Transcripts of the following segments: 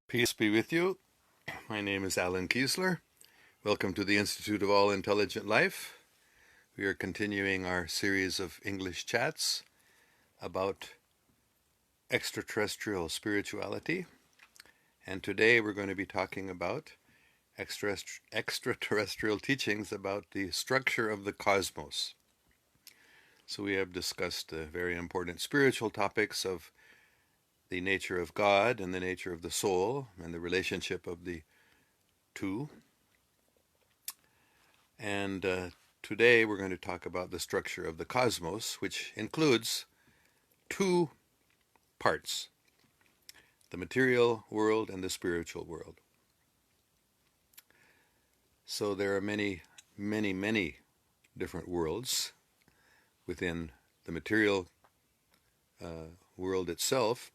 Peace be with you. My name is Alan Kiesler. Welcome to the Institute of All Intelligent Life. We are continuing our series of English chats about extraterrestrial spirituality. And today we're going to be talking about extraterrestrial teachings about the structure of the cosmos. So we have discussed very important spiritual topics of the nature of God and the nature of the soul and the relationship of the two. And today we're going to talk about the structure of the cosmos, which includes two parts: the material world and the spiritual world. So there are many different worlds within the material world itself.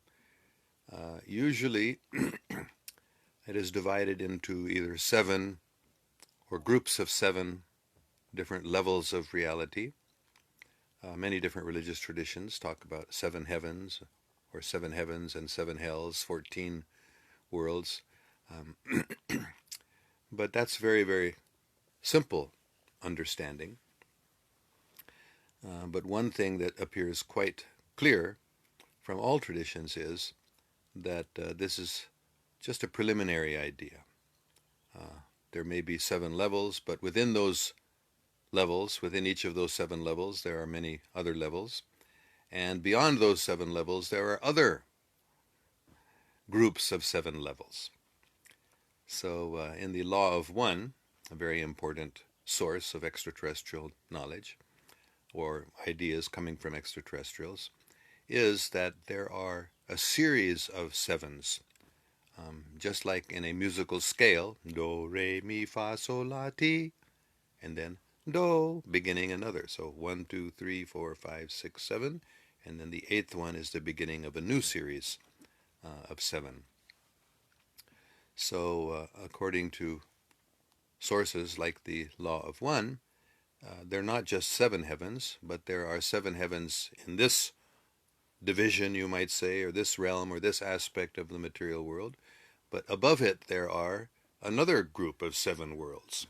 Usually it is divided into either 7 or groups of 7 different levels of reality. Many different religious traditions talk about 7 heavens, or 7 heavens and 7 hells, 14 worlds. But that's very simple understanding. But one thing that appears quite clear from all traditions is that this is just a preliminary idea. There may be 7 levels, but within those levels, within each of those 7 levels, there are many other levels. And beyond those 7 levels, there are other groups of 7 levels. So in the Law of One, a very important source of extraterrestrial knowledge or ideas coming from extraterrestrials, is that there are a series of 7s. Just like in a musical scale, do, re, mi, fa, sol, la, ti, and then do, beginning another. So 1, 2, 3, 4, 5, 6, 7, and then the 8th one is the beginning of a new series of 7. So according to sources like the Law of One, they're not just 7 heavens, but there are 7 heavens in this division, you might say, or this realm or this aspect of the material world. But above it there are another group of 7 worlds,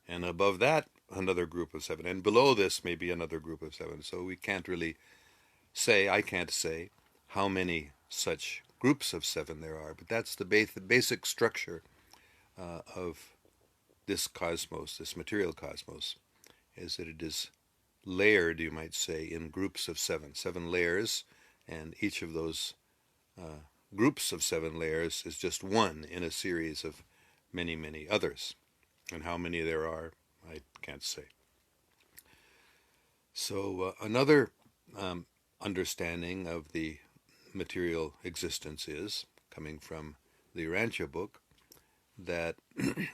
and above that another group of 7, and below this maybe another group of 7. So we can't really say, I can't say how many such groups of 7 there are, but that's the basic structure of this cosmos, this material cosmos, is that it is layered, you might say, in groups of 7 layers, and each of those groups of 7 layers is just one in a series of many others. And how many there are, I can't say. So another understanding of the material existence is, coming from the Urantia book, that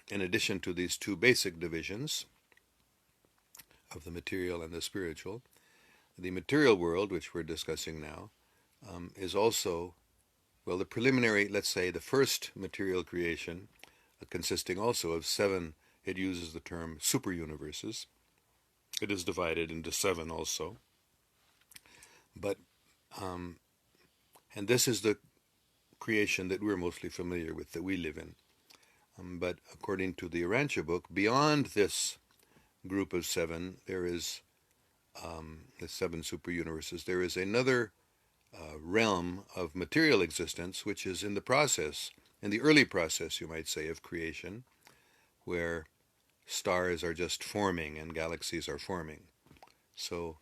in addition to these 2 basic divisions of the material and the spiritual, the material world, which we're discussing now, is also, well, the preliminary, let's say, the first material creation, consisting also of 7, it uses the term super-universes. It is divided into 7 also. But, and this is the creation that we're mostly familiar with, that we live in. But according to the Urantia book, beyond this group of 7, there is the 7 super-universes, there is another realm of material existence, which is in the process, in the early process, you might say, of creation, where stars are just forming and galaxies are forming. So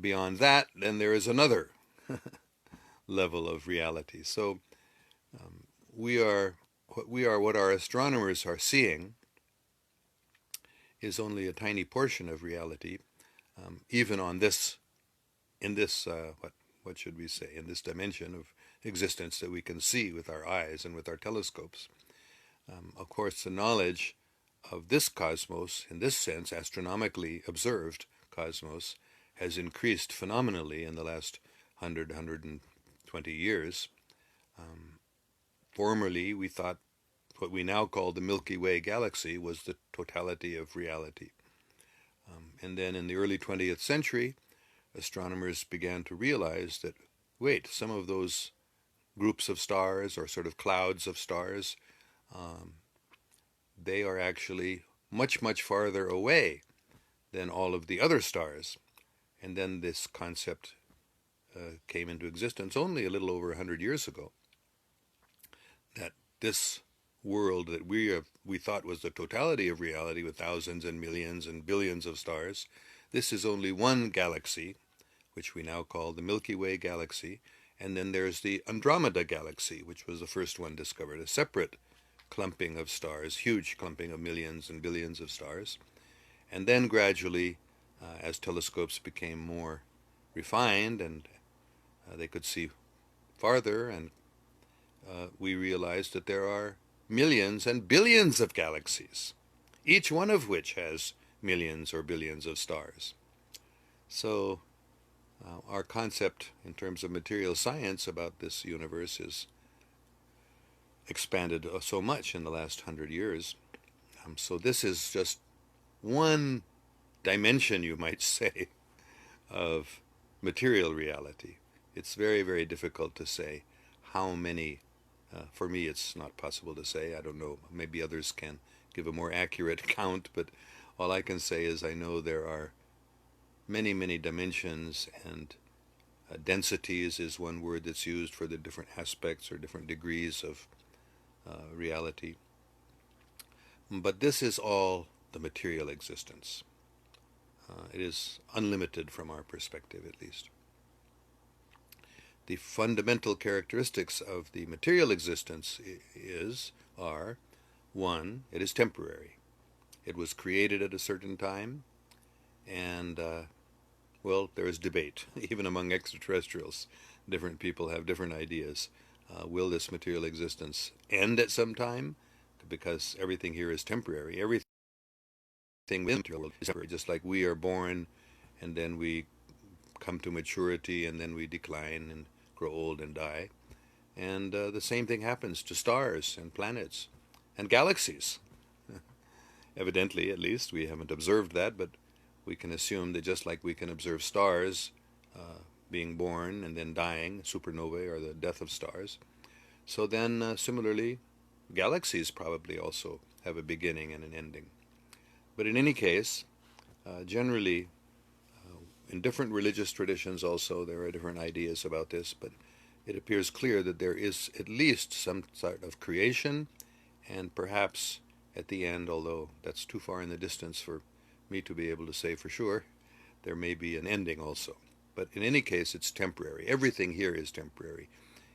beyond that, then there is another level of reality. So what our astronomers are seeing is only a tiny portion of reality, even on this, in this, what should we say, in this dimension of existence that we can see with our eyes and with our telescopes. Of course, the knowledge of this cosmos, in this sense, astronomically observed cosmos, has increased phenomenally in the last 120 years. Formerly, we thought what we now call the Milky Way galaxy was the totality of reality. And then in the early 20th century, astronomers began to realize that, wait, some of those groups of stars or sort of clouds of stars, um, they are actually much, much farther away than all of the other stars. And then this concept came into existence only a little over 100 years ago, that this world that we thought was the totality of reality with thousands and millions and billions of stars, this is only one galaxy, which we now call the Milky Way galaxy. And then there's the Andromeda galaxy, which was the first one discovered, a separate clumping of stars, huge clumping of millions and billions of stars. And then gradually, as telescopes became more refined and they could see farther, and we realized that there are millions and billions of galaxies, each one of which has millions or billions of stars. So our concept in terms of material science about this universe is expanded so much in the last 100 years. So this is just one dimension, you might say, of material reality. It's very, very difficult to say how many. For me, it's not possible to say. I don't know. Maybe others can give a more accurate count, but all I can say is I know there are many, many dimensions, and densities is one word that's used for the different aspects or different degrees of reality. But this is all the material existence. It is unlimited from our perspective, at least. The fundamental characteristics of the material existence are, one, it is temporary. It was created at a certain time, and, well, there is debate, even among extraterrestrials. Different people have different ideas. Will this material existence end at some time? Because everything here is temporary. Everything within the world is temporary, just like we are born, and then we come to maturity, and then we decline and grow old and die. And the same thing happens to stars and planets and galaxies. Evidently, at least, we haven't observed that, but we can assume that just like we can observe stars being born and then dying, supernovae or the death of stars, so then similarly, galaxies probably also have a beginning and an ending. But in any case, generally, in different religious traditions also, there are different ideas about this, but it appears clear that there is at least some sort of creation, and perhaps at the end, although that's too far in the distance for me to be able to say for sure, there may be an ending also. But in any case, it's temporary. Everything here is temporary.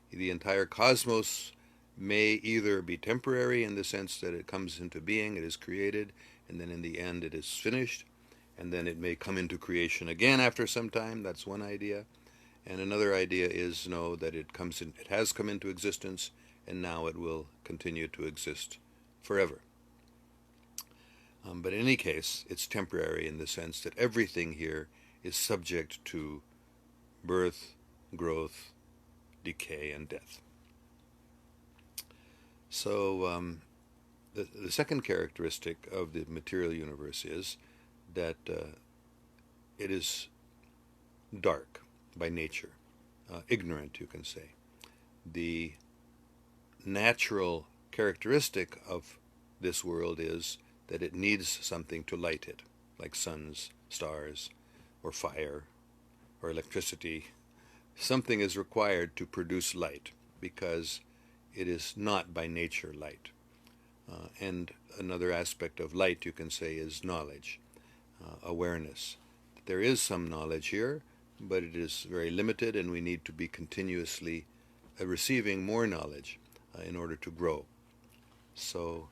The entire cosmos may either be temporary in the sense that it comes into being, it is created, and then in the end it is finished, and then it may come into creation again after some time. That's one idea. And another idea is, that it has come into existence, and now it will continue to exist forever. But in any case, it's temporary in the sense that everything here is subject to birth, growth, decay, and death. So the second characteristic of the material universe is that it is dark by nature, ignorant, you can say. The natural characteristic of this world is that it needs something to light it, like suns, stars, or fire, or electricity. Something is required to produce light, because it is not by nature light. And another aspect of light, you can say, is knowledge, awareness. There is some knowledge here, but it is very limited, and we need to be continuously receiving more knowledge in order to grow. So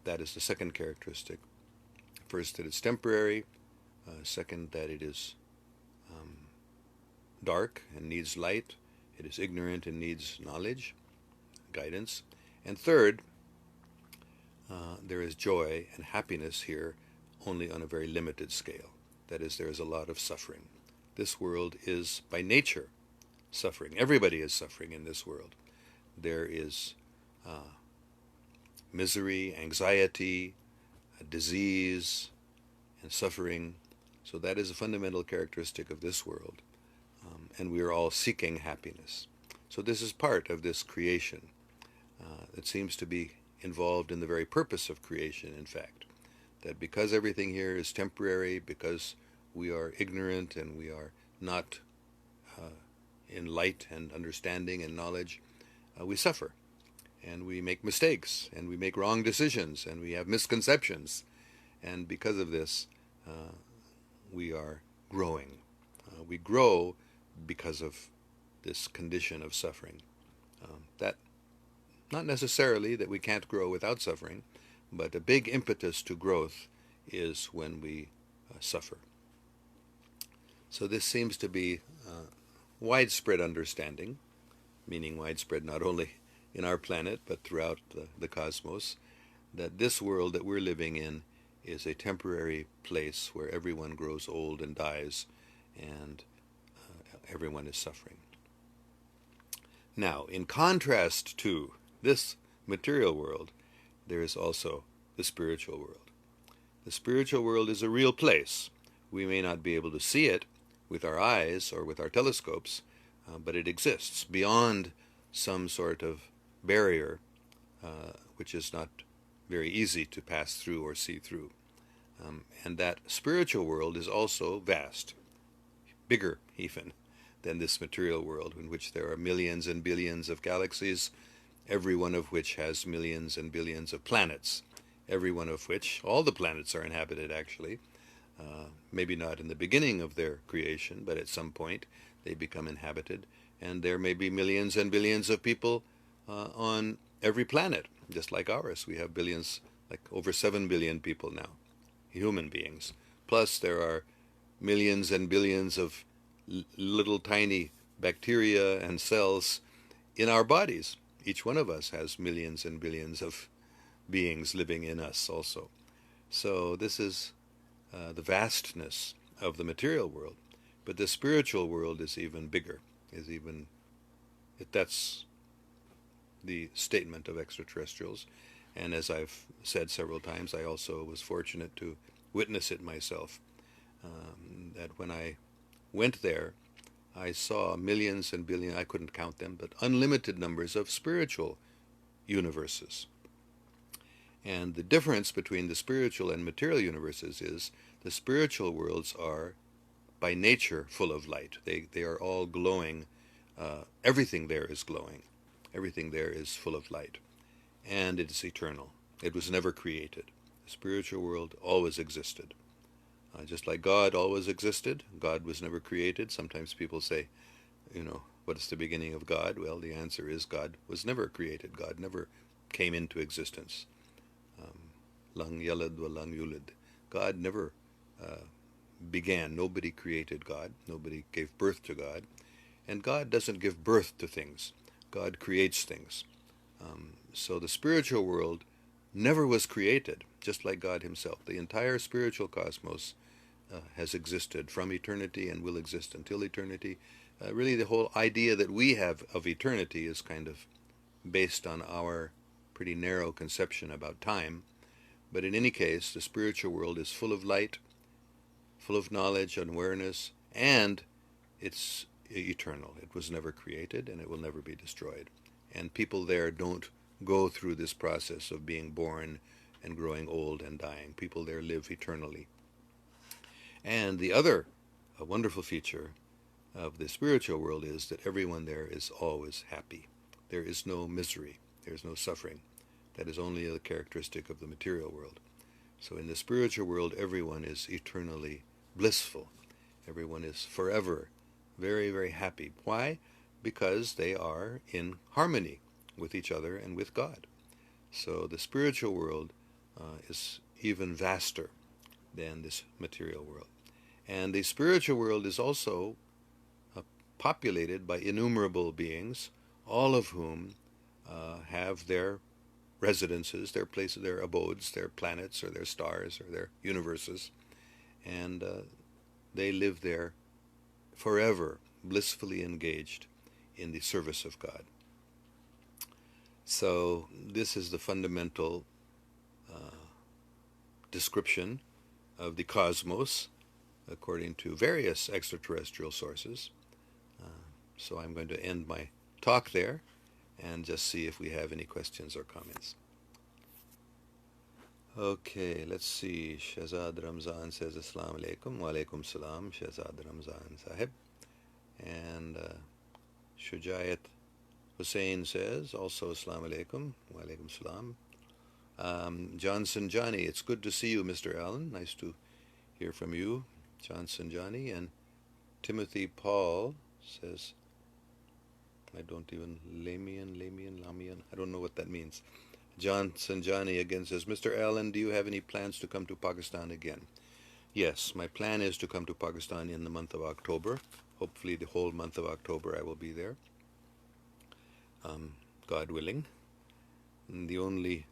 that is the second characteristic. First, that it's temporary. Second, that it is dark and needs light. It is ignorant and needs knowledge, guidance. And third, there is joy and happiness here only on a very limited scale. That is, there is a lot of suffering. This world is by nature suffering. Everybody is suffering in this world. There is misery, anxiety, disease, and suffering. So that is a fundamental characteristic of this world. And we are all seeking happiness. So this is part of this creation. It seems to be involved in the very purpose of creation, in fact. That because everything here is temporary, because we are ignorant and we are not in light and understanding and knowledge, we suffer and we make mistakes and we make wrong decisions and we have misconceptions. And because of this, we are growing. We grow because of this condition of suffering. That not necessarily that we can't grow without suffering, but a big impetus to growth is when we suffer. So this seems to be widespread understanding, meaning widespread not only in our planet but throughout the cosmos, that this world that we're living in is a temporary place where everyone grows old and dies, and everyone is suffering. Now, in contrast to this material world, there is also the spiritual world. The spiritual world is a real place. We may not be able to see it with our eyes or with our telescopes, but it exists beyond some sort of barrier, which is not very easy to pass through or see through. And that spiritual world is also vast, bigger even than this material world, in which there are millions and billions of galaxies, every one of which has millions and billions of planets, every one of which, all the planets are inhabited actually, maybe not in the beginning of their creation, but at some point they become inhabited, and there may be millions and billions of people on every planet, just like ours. We have billions, like over 7 billion people now, human beings. Plus there are millions and billions of little tiny bacteria and cells in our bodies. Each one of us has millions and billions of beings living in us also. So this is the vastness of the material world. But the spiritual world is even bigger, that's the statement of extraterrestrials. And as I've said several times, I also was fortunate to witness it myself. That when I went there, I saw millions and billions, I couldn't count them, but unlimited numbers of spiritual universes. And the difference between the spiritual and material universes is the spiritual worlds are by nature full of light. They are all glowing. Everything there is glowing. Everything there is full of light. And it is eternal. It was never created. The spiritual world always existed. Just like God always existed, God was never created. Sometimes people say, what is the beginning of God? Well, the answer is God was never created. God never came into existence. Lang yalad wa lang yulid. God never began. Nobody created God. Nobody gave birth to God. And God doesn't give birth to things. God creates things. So the spiritual world never was created, just like God himself. The entire spiritual cosmos has existed from eternity and will exist until eternity. Really, the whole idea that we have of eternity is kind of based on our pretty narrow conception about time. But in any case, the spiritual world is full of light, full of knowledge and awareness, and it's eternal. It was never created, and it will never be destroyed. And people there don't go through this process of being born and growing old and dying. People there live eternally. And the other wonderful feature of the spiritual world is that everyone there is always happy. There is no misery. There is no suffering. That is only a characteristic of the material world. So in the spiritual world, everyone is eternally blissful. Everyone is forever very, very happy. Why? Because they are in harmony with each other and with God. So the spiritual world is even vaster than this material world. And the spiritual world is also populated by innumerable beings, all of whom have their residences, their places, their abodes, their planets or their stars or their universes, and they live there forever, blissfully engaged in the service of God. So this is the fundamental description of the cosmos according to various extraterrestrial sources. So I'm going to end my talk there and just see if we have any questions or comments. Okay, let's see. Shahzad Ramzan says Assalamu alaikum. Wa alaikum salam, Shahzad Ramzan Sahib. And Shujayat Hussein says also Assalamu alaikum. Wa alaikum salam. Johnson Johnny, it's good to see you, Mr. Allen. Nice to hear from you, Johnson Johnny. And Timothy Paul says, I don't even, Lamian, I don't know what that means. Johnson Johnny again says, Mr. Allen, do you have any plans to come to Pakistan again? Yes, my plan is to come to Pakistan in the month of October. Hopefully the whole month of October I will be there, God willing. And the only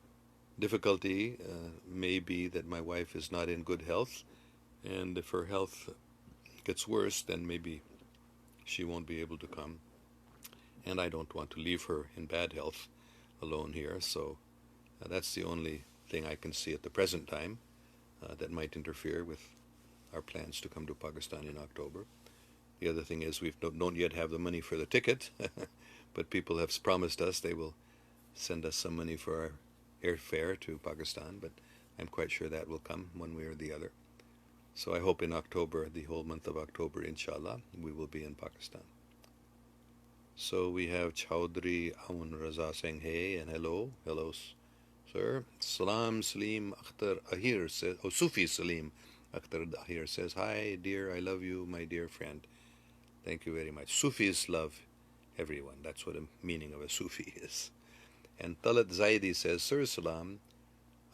difficulty may be that my wife is not in good health, and if her health gets worse, then maybe she won't be able to come. And I don't want to leave her in bad health alone here, so that's the only thing I can see at the present time that might interfere with our plans to come to Pakistan in October. The other thing is we don't yet have the money for the ticket, but people have promised us they will send us some money for our airfare to Pakistan, but I'm quite sure that will come one way or the other. So I hope in October, the whole month of October, inshallah, we will be in Pakistan. So we have Chowdhury Amun Raza saying hey and hello. Hello, sir. Salam Salim Akhtar Ahir says, Sufi Salim Akhtar Ahir says, hi dear, I love you, my dear friend. Thank you very much. Sufis love everyone. That's what the meaning of a Sufi is. And Talat Zaidi says, Sir Salam,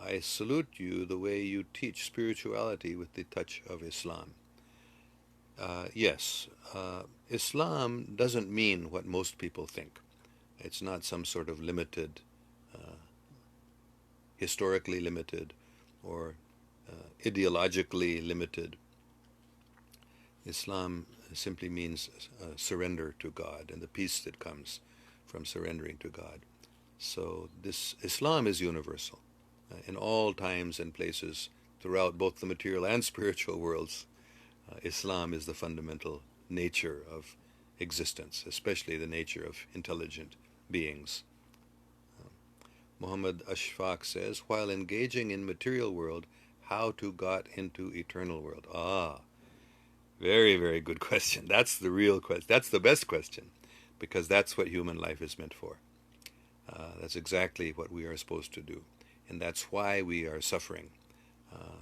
I salute you the way you teach spirituality with the touch of Islam. Yes, Islam doesn't mean what most people think. It's not some sort of limited, historically limited, or ideologically limited. Islam simply means surrender to God and the peace that comes from surrendering to God. So this Islam is universal in all times and places throughout both the material and spiritual worlds. Islam is the fundamental nature of existence, especially the nature of intelligent beings. Muhammad Ashfaq says, while engaging in material world, how to got into eternal world? Very, very good question. That's the real question. That's the best question, because that's what human life is meant for. That's exactly what we are supposed to do, and that's why we are suffering.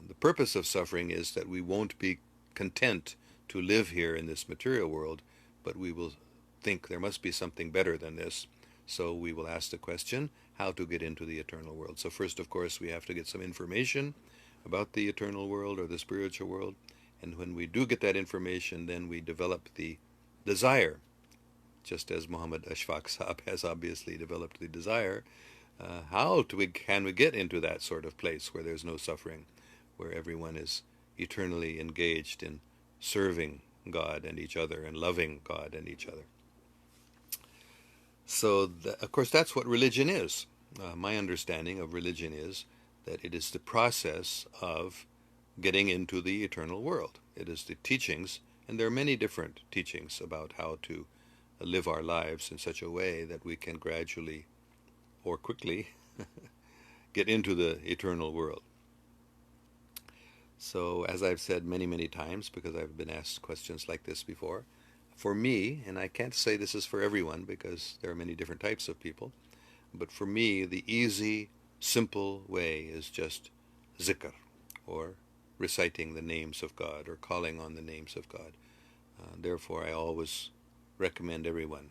The purpose of suffering is that we won't be content to live here in this material world, but we will think there must be something better than this. So we will ask the question, how to get into the eternal world. So first, of course, we have to get some information about the eternal world or the spiritual world. And when we do get that information, then we develop the desire, just as Muhammad Ashfaq Saab has obviously developed the desire. Can we get into that sort of place where there's no suffering, where everyone is eternally engaged in serving God and each other and loving God and each other? So, of course, that's what religion is. My understanding of religion is that it is the process of getting into the eternal world. It is the teachings, and there are many different teachings about how to live our lives in such a way that we can gradually or quickly get into the eternal world. So, as I've said many, many times, because I've been asked questions like this before, for me, and I can't say this is for everyone because there are many different types of people, but for me, the easy, simple way is just zikr, or reciting the names of God, or calling on the names of God. Therefore, I always recommend everyone,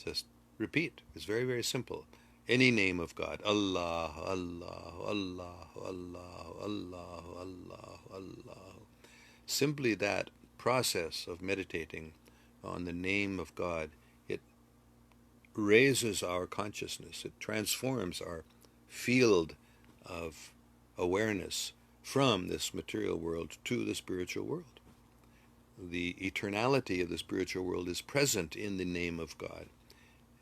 just repeat. It's very, very simple. Any name of God, Allah, Allah, Allah, Allah, Allah, Allah, Allah. Simply that process of meditating on the name of God, it raises our consciousness. It transforms our field of awareness from this material world to the spiritual world. The eternality of the spiritual world is present in the name of God.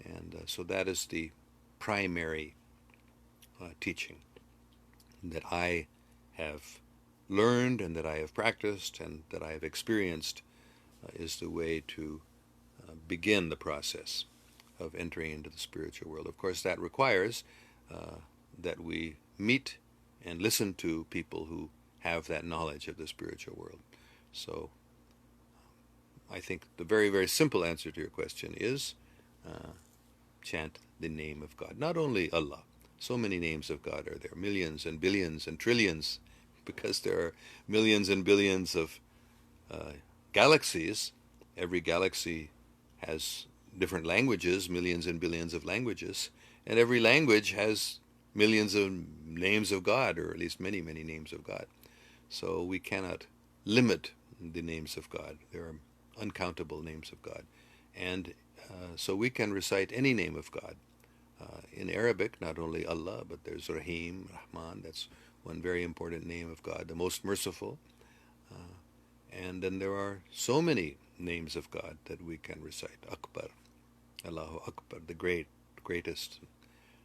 And so that is the primary teaching that I have learned and that I have practiced and that I have experienced is the way to begin the process of entering into the spiritual world. Of course, that requires that we meet and listen to people who have that knowledge of the spiritual world. So I think the very, very simple answer to your question is chant the name of God. Not only Allah. So many names of God are there. Millions and billions and trillions, because there are millions and billions of galaxies. Every galaxy has different languages, millions and billions of languages, and every language has millions of names of God, or at least many, many names of God. So we cannot limit the names of God. There are uncountable names of God. And so we can recite any name of God. In Arabic, not only Allah, but there's Rahim, Rahman, that's one very important name of God, the most merciful. And then there are so many names of God that we can recite. Akbar, Allahu Akbar, the greatest.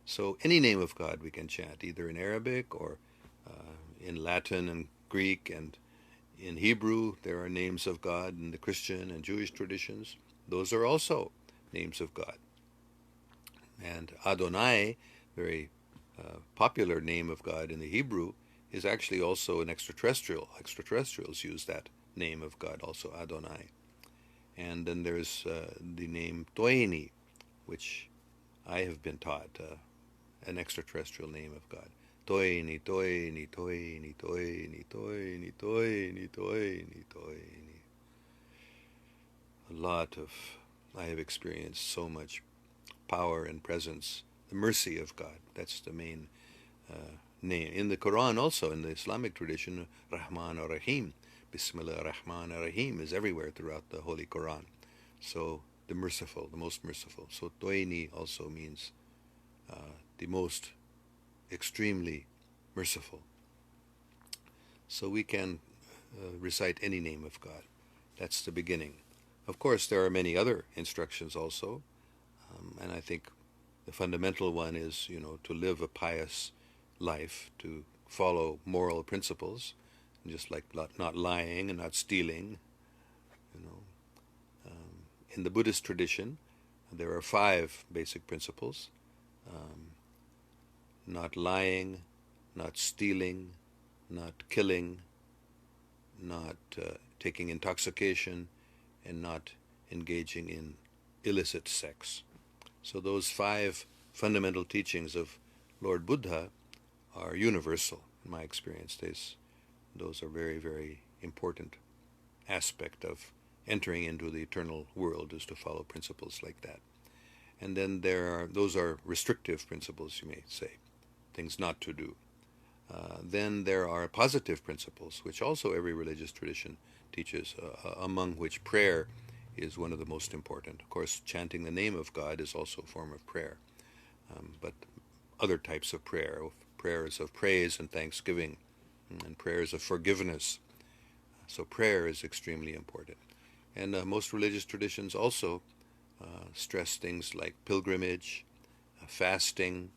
So any name of God we can chant, either in Arabic or in Latin and Greek, and in Hebrew there are names of God in the Christian and Jewish traditions. Those are also names of God. And Adonai, very popular name of God in the Hebrew, is actually also an extraterrestrial. Extraterrestrials use that name of God, also Adonai. And then there's the name Toini, which I have been taught, an extraterrestrial name of God. Toini, Toini, Toini, Toini, Toini, Toini, Toini, Toini. I have experienced so much power and presence, the mercy of God. That's the main name. In the Quran also, in the Islamic tradition, Rahman or Rahim, Bismillah Rahman or Rahim is everywhere throughout the Holy Quran. So the merciful, the most merciful. So Toini also means the most extremely merciful. So we can recite any name of God. That's the beginning. Of course, there are many other instructions also, and I think the fundamental one is, to live a pious life, to follow moral principles, just like not lying and not stealing. In the Buddhist tradition, there are 5 basic principles: not lying, not stealing, not killing, not taking intoxication, and not engaging in illicit sex. So those 5 fundamental teachings of Lord Buddha are universal, in my experience. Those are very, very important aspect of entering into the eternal world, is to follow principles like that. And then those are restrictive principles, you may say, things not to do. Then there are positive principles, which also every religious tradition teaches, among which prayer is one of the most important. Of course, chanting the name of God is also a form of prayer, but other types of prayer, prayers of praise and thanksgiving, and prayers of forgiveness. So prayer is extremely important. And most religious traditions also stress things like pilgrimage, fasting.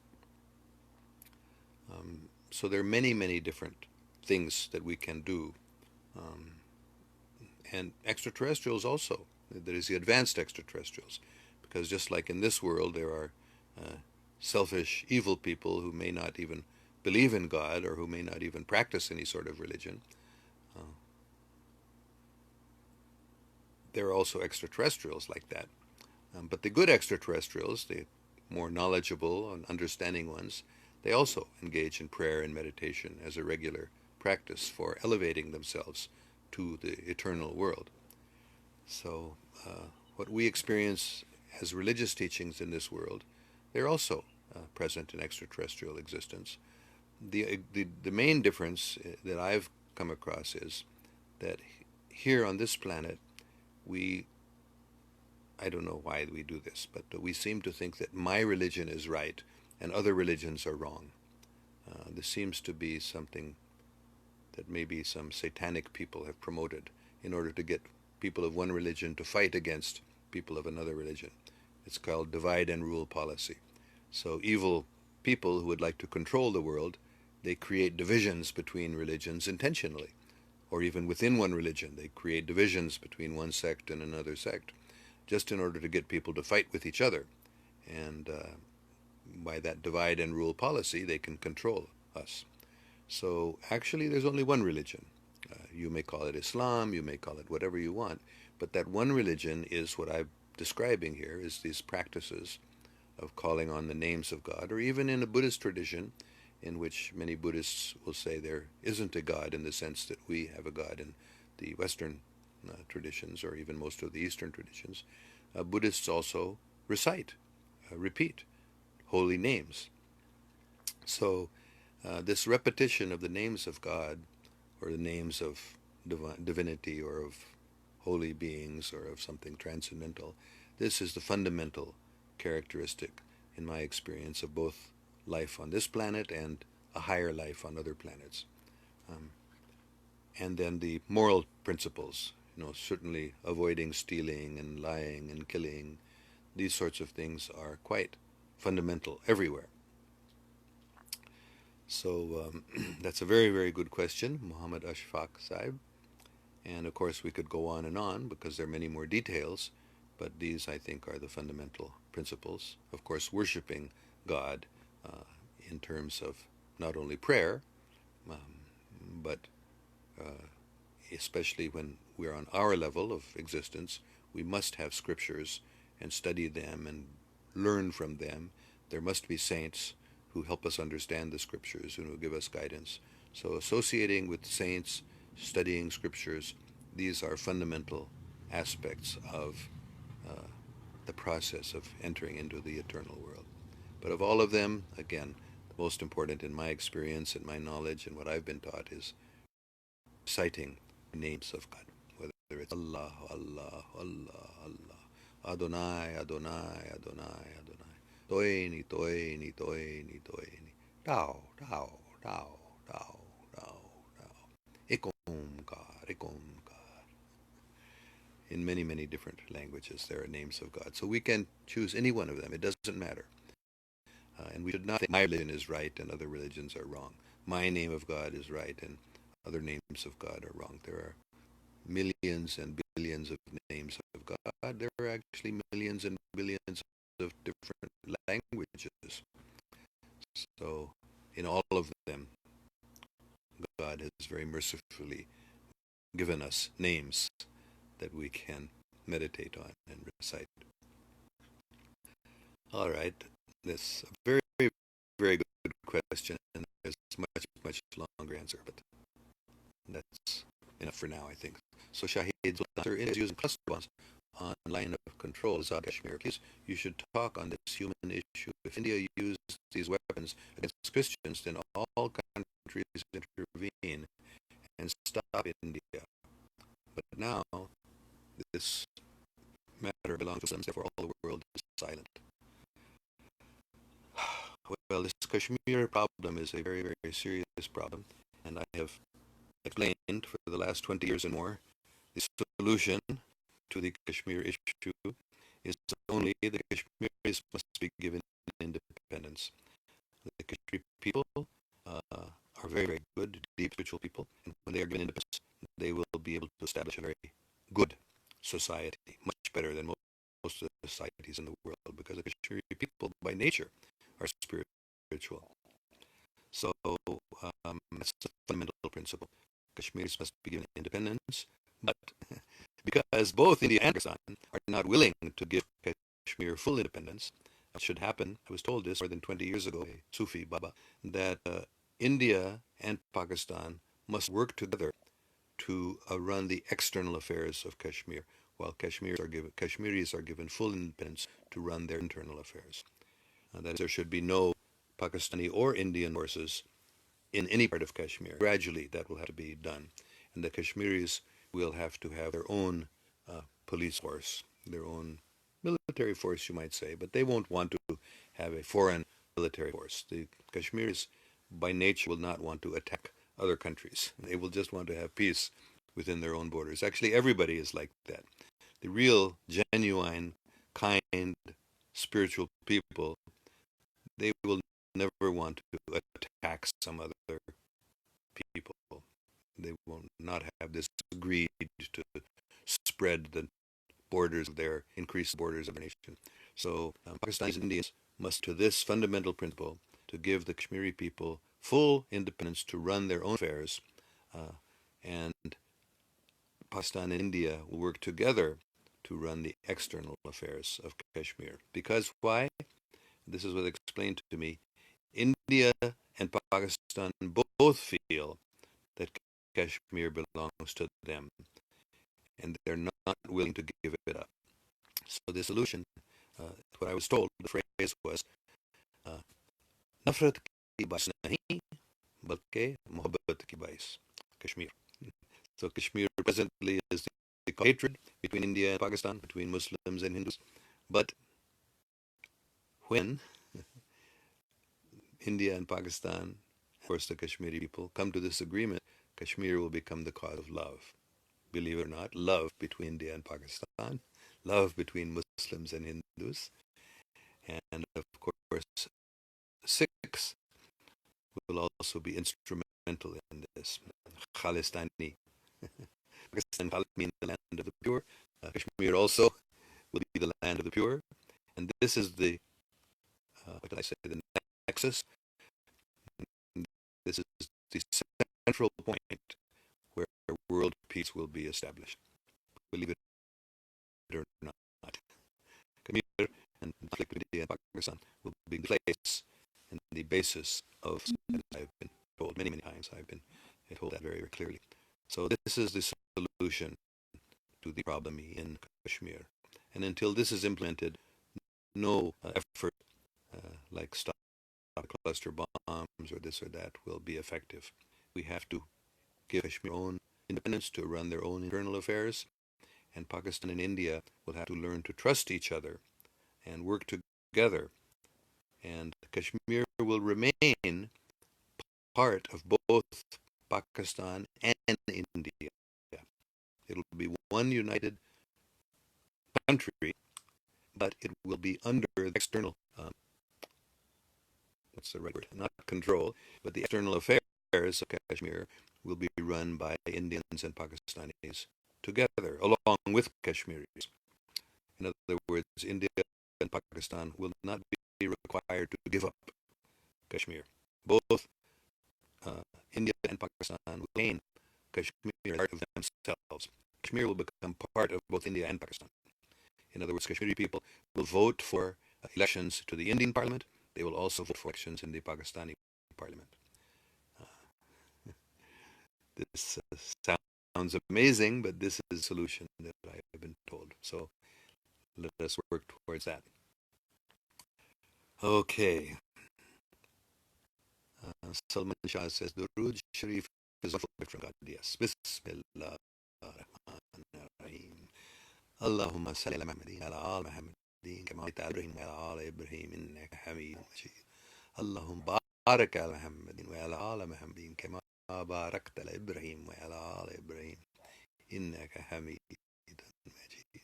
So there are many, many different things that we can do. And extraterrestrials also. There is the advanced extraterrestrials, because just like in this world there are selfish, evil people who may not even believe in God, or who may not even practice any sort of religion. There are also extraterrestrials like that. But the good extraterrestrials, the more knowledgeable and understanding ones, they also engage in prayer and meditation as a regular practice for elevating themselves to the eternal world. So what we experience as religious teachings in this world, they're also present in extraterrestrial existence. The main difference that I've come across is that here on this planet, I don't know why we do this, but we seem to think that my religion is right and other religions are wrong. This seems to be something that maybe some satanic people have promoted in order to get people of one religion to fight against people of another religion. It's called divide and rule policy. So evil people who would like to control the world, they create divisions between religions intentionally, or even within one religion. They create divisions between one sect and another sect, just in order to get people to fight with each other. and by that divide and rule policy, they can control us. So actually, there's only one religion. You may call it Islam, you may call it whatever you want, but that one religion is what I'm describing here, is these practices of calling on the names of God, or even in a Buddhist tradition, in which many Buddhists will say there isn't a God in the sense that we have a God in the Western traditions, or even most of the Eastern traditions. Buddhists also recite, repeat holy names. So this repetition of the names of God, or the names of divinity, or of holy beings, or of something transcendental, this is the fundamental characteristic, in my experience, of both life on this planet and a higher life on other planets. Um, and then the moral principles, certainly avoiding stealing and lying and killing, these sorts of things are quite fundamental everywhere. So that's a very, very good question, Muhammad Ashfaq Saib. And of course, we could go on and on because there are many more details, but these, I think, are the fundamental principles. Of course, worshiping God uh, in terms of not only prayer, um, but uh, especially when we're on our level of existence, we must have scriptures and study them and learn from them. There must be saints who help us understand the scriptures and who give us guidance. So, associating with saints, studying scriptures, these are fundamental aspects of uh, the process of entering into the eternal world. But of all of them, again, the most important in my experience and my knowledge and what I've been taught is citing the names of God, whether it's Allah, Allah, Allah, Allah, Adonai, Adonai, Adonai, Adonai, Toeni, Toeni, Toeni, Toeni, Tao, Tao, Tao, Tao, Tao, Tao, Ekom God, Ekom God. In many, many different languages, there are names of God. So we can choose any one of them. It doesn't matter. And we should not think my religion is right and other religions are wrong. My name of God is right and other names of God are wrong. There are millions and billions of names of God. There are actually millions and billions of different languages. So, in all of them, God has very mercifully given us names that we can meditate on and recite. All right, that's a very, very good question, and there's much, much longer answer, but that's enough for now, I think. So Shahid's answer is using cluster bombs on line of control. Azad Kashmir, please, you should talk on this human issue. If India used these weapons against Christians, then all countries intervene and stop India. But now, this matter belongs to Muslims, therefore all the world is silent. Well, this Kashmir problem is a very, very serious problem, and I have explained for the last 20 years and more, the solution to the Kashmir issue is only the Kashmiris must be given independence. The Kashmiri people are very, very good, deep spiritual people, and when they are given independence, they will be able to establish a very good society, much better than most of the societies in the world, because the Kashmiri people, by nature, are spiritual. So that's the fundamental principle. Kashmiris must be given independence, but because both India and Pakistan are not willing to give Kashmir full independence, what should happen, I was told this more than 20 years ago, a Sufi Baba, that India and Pakistan must work together to run the external affairs of Kashmir, while Kashmiris are given full independence to run their internal affairs. That is, there should be no Pakistani or Indian forces in any part of Kashmir. Gradually, that will have to be done. And the Kashmiris will have to have their own police force, their own military force, you might say, but they won't want to have a foreign military force. The Kashmiris, by nature, will not want to attack other countries. They will just want to have peace within their own borders. Actually, everybody is like that. The real, genuine, kind, spiritual people, they will never want to attack some other people. They will not have this greed to spread the borders of increase the borders of their nation. So Pakistanis and Indians must to this fundamental principle to give the Kashmiri people full independence to run their own affairs, and Pakistan and India will work together to run the external affairs of Kashmir. Because why? This is what explained to me. India and Pakistan both feel that Kashmir belongs to them, and they're not willing to give it up. So the solution, what I was told, the phrase was, नफरत की बाइस नहीं बल्कि मोहब्बत की बाइस, Kashmir. So Kashmir presently is the hatred between India and Pakistan, between Muslims and Hindus. But when India and Pakistan, of course the Kashmiri people, come to this agreement, Kashmir will become the cause of love. Believe it or not, love between India and Pakistan, love between Muslims and Hindus, and of course Sikhs will also be instrumental in this. Khalistani. Pakistan means the land of the pure. Kashmir also will be the land of the pure. And this is the, what did I say, the nexus. This is the central point where world peace will be established. Believe it or not. Kashmir and conflict with India and Pakistan will be the place and the basis of, as I've been told many, many times, I've been told that very, very clearly. So this is the solution to the problem in Kashmir. And until this is implemented, no effort like stop cluster bombs or this or that will be effective. We have to give Kashmir own independence to run their own internal affairs, and Pakistan and India will have to learn to trust each other and work together. And Kashmir will remain part of both Pakistan and India. It'll be one united country, but it will be under the external, what's the right word? Not control, but the external affairs of Kashmir will be run by Indians and Pakistanis together, along with Kashmiris. In other words, India and Pakistan will not be required to give up Kashmir. Both India and Pakistan will gain Kashmir as part of themselves. Kashmir will become part of both India and Pakistan. In other words, Kashmiri people will vote for elections to the Indian parliament. They will also vote for elections in the Pakistani parliament. This sounds amazing, but this is the solution that I have been told. So let us work towards that. Okay. Salman Shah says, Durood Sharif is awful from God. Yes. Bismillah ar-Rahman ar-Rahim. Allahumma salli ala Muhammadin ala al Muhammadin kama salli Ibrahim ala al Ibrahim innaka Hamidun Majid. Allahumma barik ala Muhammadin wa ala al Muhammadin kama barakta ala Ibrahim wa ala al Ibrahim innaka Hamidun Majid.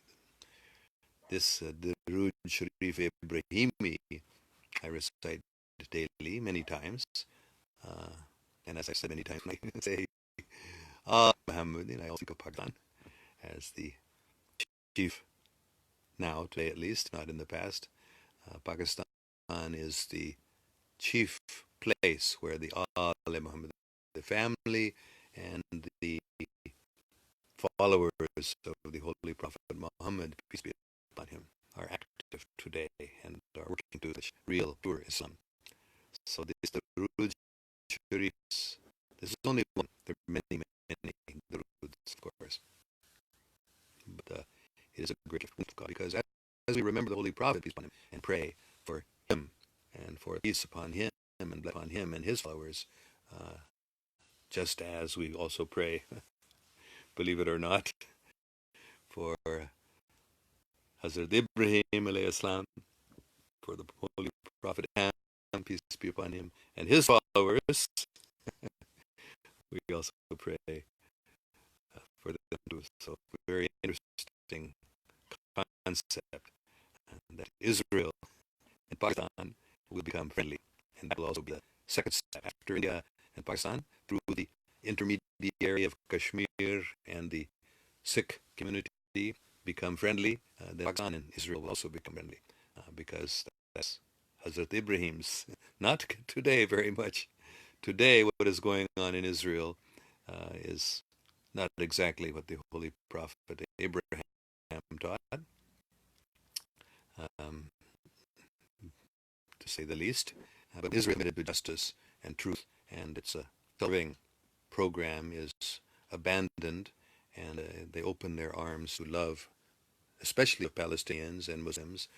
This Durood Sharif Ibrahimi I recite daily many times. And as I said many times, when I say Muhammadin, I also think of Pakistan as the chief, now, today at least, not in the past. Pakistan is the chief place where the Aale Muhammad, the family, and the followers of the Holy Prophet Muhammad, peace be upon him, are active today and are working to the real, pure Islam. So this the Durood Sharifs. This is only one. There are many, many Duroods, of course. But it is a great gift of God because as we remember the Holy Prophet, peace upon him, and pray for him and for peace upon him and bless upon him and his followers, just as we also pray, believe it or not, for Hazrat Ibrahim alayhi salam, for the Holy Prophet, and peace be upon him and his followers. We also pray for them too. So very interesting concept that Israel and Pakistan will become friendly, and that will also be the second step after India and Pakistan through the intermediary of Kashmir and the Sikh community become friendly. Then Pakistan and Israel will also become friendly because that's Hazrat Ibrahim's. Not today very much. Today, what is going on in Israel is not exactly what the Holy Prophet Abraham taught, um, to say the least. But Israel committed to justice and truth, and its serving program is abandoned, and they open their arms to love, especially of Palestinians and Muslims,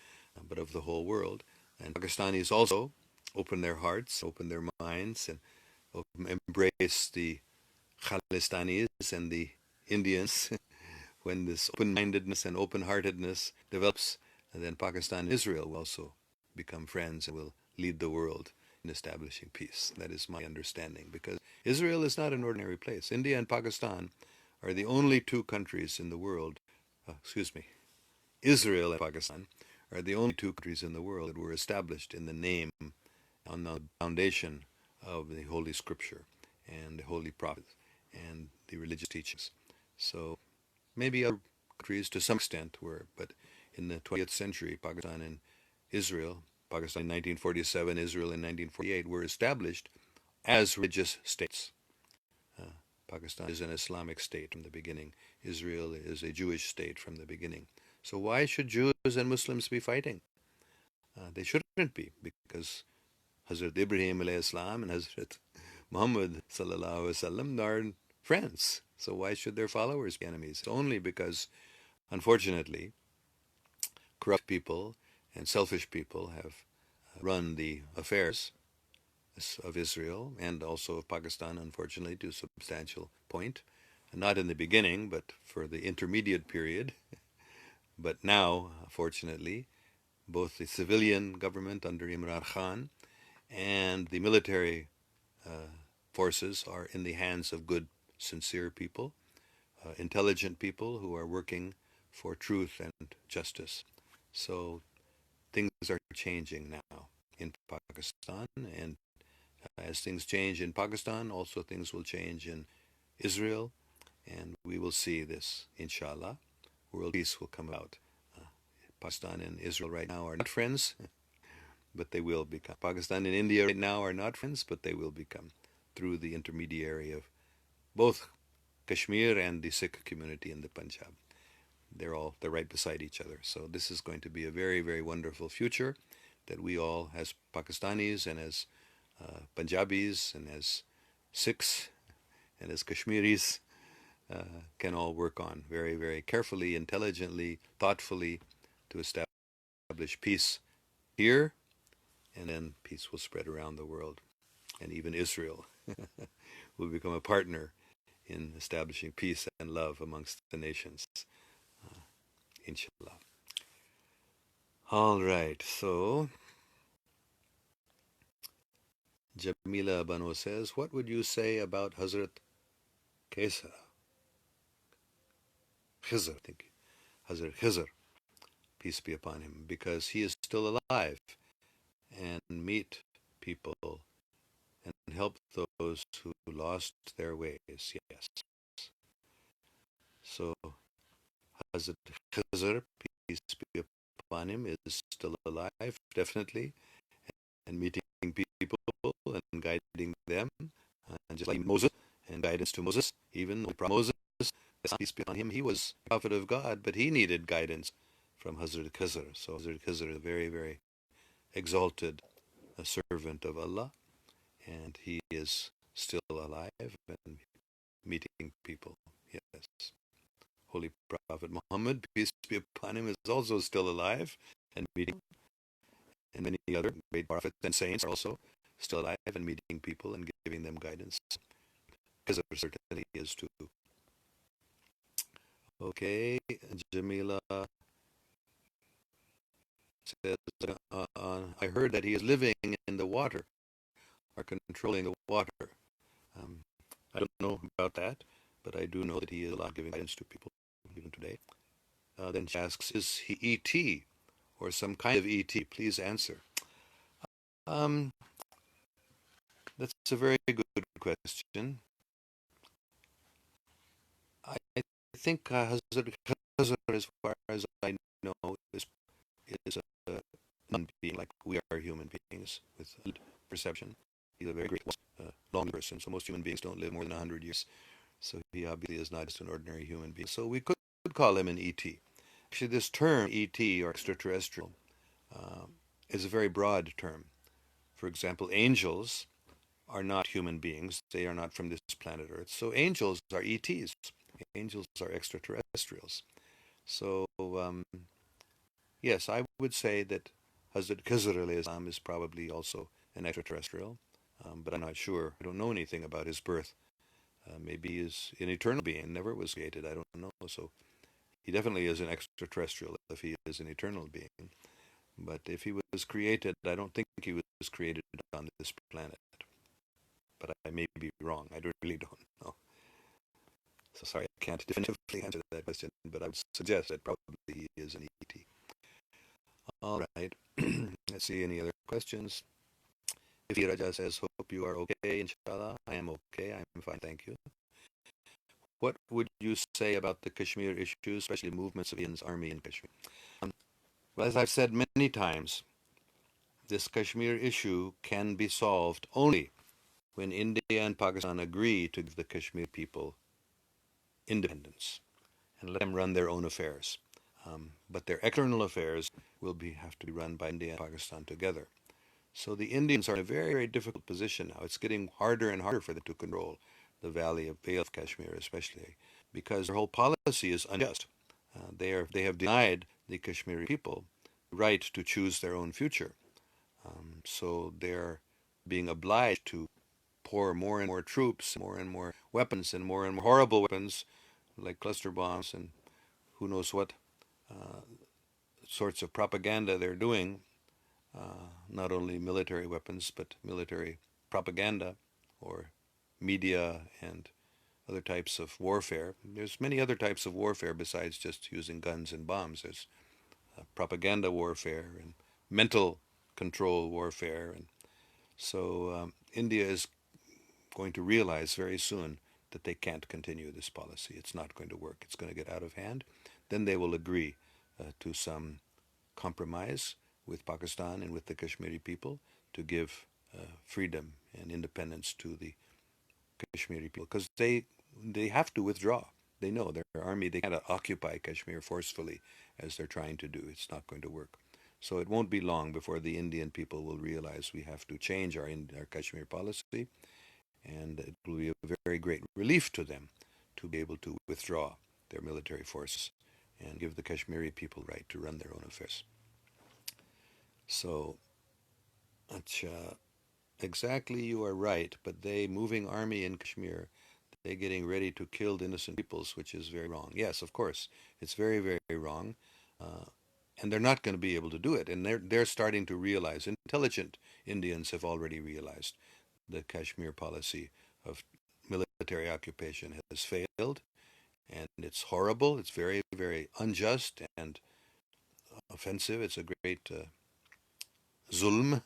but of the whole world. And Pakistanis also open their hearts, open their minds, and embrace the Khalistanis and the Indians. When this open-mindedness and open-heartedness develops, then Pakistan and Israel will also become friends and will lead the world in establishing peace. That is my understanding, because Israel is not an ordinary place. India and Pakistan are the only two countries in the world, Israel and Pakistan are the only two countries in the world that were established in the name, on the foundation of the Holy Scripture and the Holy Prophets and the religious teachings. So maybe other countries to some extent were, but in the 20th century, Pakistan and Israel, Pakistan in 1947, Israel in 1948, were established as religious states. Uh, Pakistan is an Islamic state from the beginning. Israel is a Jewish state from the beginning. So why should Jews and Muslims be fighting? They shouldn't be, because Hazrat Ibrahim alayhi salam and Hazrat Muhammad sallallahu alaihi wasallam are friends. So why should their followers be enemies? Only because, unfortunately, corrupt people and selfish people have run the affairs of Israel and also of Pakistan, unfortunately, to a substantial point. Not in the beginning, but for the intermediate period. But now, fortunately, both the civilian government under Imran Khan and the military forces are in the hands of good, sincere people, intelligent people who are working for truth and justice. So things are changing now in Pakistan, and as things change in Pakistan, also things will change in Israel, and we will see this, inshallah. World peace will come out. Uh, Pakistan and Israel right now are not friends, but they will become. Pakistan and India right now are not friends, but they will become, through the intermediary of both Kashmir and the Sikh community in the Punjab. They're right beside each other. So this is going to be a very, very wonderful future that we all, as Pakistanis and as Punjabis and as Sikhs and as Kashmiris, can all work on very, very carefully, intelligently, thoughtfully, to establish peace here, and then peace will spread around the world. And even Israel will become a partner in establishing peace and love amongst the nations, inshallah. All right, so Jamila Bano says, what would you say about Hazrat Khizr? Khizr, I think. Hazrat Khizr, peace be upon him, because he is still alive and meet people and help those who lost their ways. Yes. So Hazrat Khizr, peace be upon him, is still alive, definitely, and meeting people and guiding them, just like Moses and guidance to Moses. Even the prophet Moses, peace be upon him, he was a prophet of God, but he needed guidance from Hazrat Khizr. So Hazrat Khizr is a very, very exalted servant of Allah, and he is still alive and meeting people. Yes. Holy Prophet Muhammad, peace be upon him, is also still alive and meeting, and many other great prophets and saints are also still alive and meeting people and giving them guidance. Because of certainly is too. Okay, Jamila says, I heard that he is living in the water, or controlling the water. Um, I don't know about that, but I do know that he is alive giving guidance to people even today. Then she asks, is he E.T. or some kind of E.T.? Please answer. Um, that's a very good question. I think Hazrat Khazar, as far as I know, is non-being like we are human beings with perception. He's a very great, long person. So most human beings don't live more than 100 years. So he obviously is not just an ordinary human being. So we could call him an ET. Actually, this term ET or extraterrestrial uh, is a very broad term. For example, angels are not human beings. They are not from this planet Earth. So angels are ETs. Angels are extraterrestrials. So yes, I would say that Hazrat Khizr Islam is probably also an extraterrestrial, but I'm not sure. I don't know anything about his birth. Maybe he's an eternal being, never was created. I don't know. So he definitely is an extraterrestrial if he is an eternal being. But if he was created, I don't think he was created on this planet. But I may be wrong. I really don't know. So sorry, I can't definitively answer that question, but I would suggest that probably he is an ET. All right. Let's see any other questions. If Raja says, hope you are okay, inshallah. I am okay. I'm fine, thank you. What would you say about the Kashmir issue, especially movements of India's army in Kashmir? Well, as I've said many times, this Kashmir issue can be solved only when India and Pakistan agree to give the Kashmir people independence and let them run their own affairs. But their external affairs will have to be run by India and Pakistan together. So the Indians are in a very, very difficult position now. It's getting harder and harder for them to control the valley of Bay of Kashmir, especially because their whole policy is unjust. They have denied the Kashmiri people the right to choose their own future. So they're being obliged to pour more and more troops, more and more weapons, and more horrible weapons like cluster bombs and who knows what sorts of propaganda they're doing. Not only military weapons, but military propaganda or media and other types of warfare. There's many other types of warfare besides just using guns and bombs. There's propaganda warfare and mental control warfare. And so India is going to realize very soon that they can't continue this policy. It's not going to work. It's going to get out of hand. Then they will agree to some compromise with Pakistan and with the Kashmiri people to give freedom and independence to the Kashmiri people because they have to withdraw. They know their army, they can't occupy Kashmir forcefully as they're trying to do. It's not going to work. So it won't be long before the Indian people will realize we have to change our Kashmir policy, and it will be a very great relief to them to be able to withdraw their military forces and give the Kashmiri people right to run their own affairs. So, exactly, you are right, but they moving army in Kashmir, they getting ready to kill innocent peoples, which is very wrong. Yes, of course, it's very, very wrong, uh, and they're not going to be able to do it. And they're starting to realize. Intelligent Indians have already realized the Kashmir policy of military occupation has failed, and it's horrible. It's very, very unjust and offensive. It's a great zulm.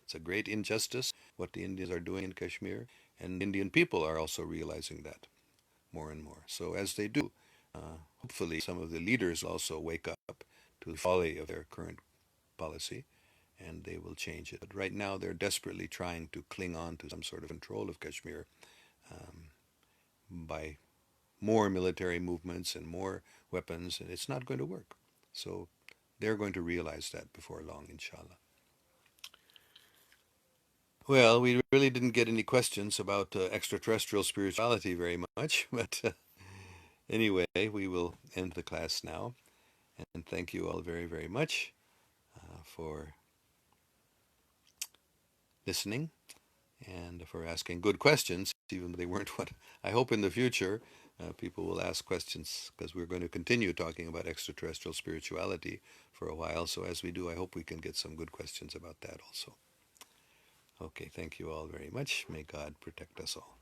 It's a great injustice what the Indians are doing in Kashmir, and Indian people are also realizing that more and more. So as they do, hopefully some of the leaders also wake up to the folly of their current policy and they will change it. But right now they're desperately trying to cling on to some sort of control of Kashmir by more military movements and more weapons, and it's not going to work. So they're going to realize that before long, inshallah. Well, we really didn't get any questions about extraterrestrial spirituality very much, but anyway, we will end the class now. And thank you all very, very much for listening and for asking good questions, even though they weren't what I hope in the future people will ask questions because we're going to continue talking about extraterrestrial spirituality for a while. So as we do, I hope we can get some good questions about that also. Okay, thank you all very much. May God protect us all.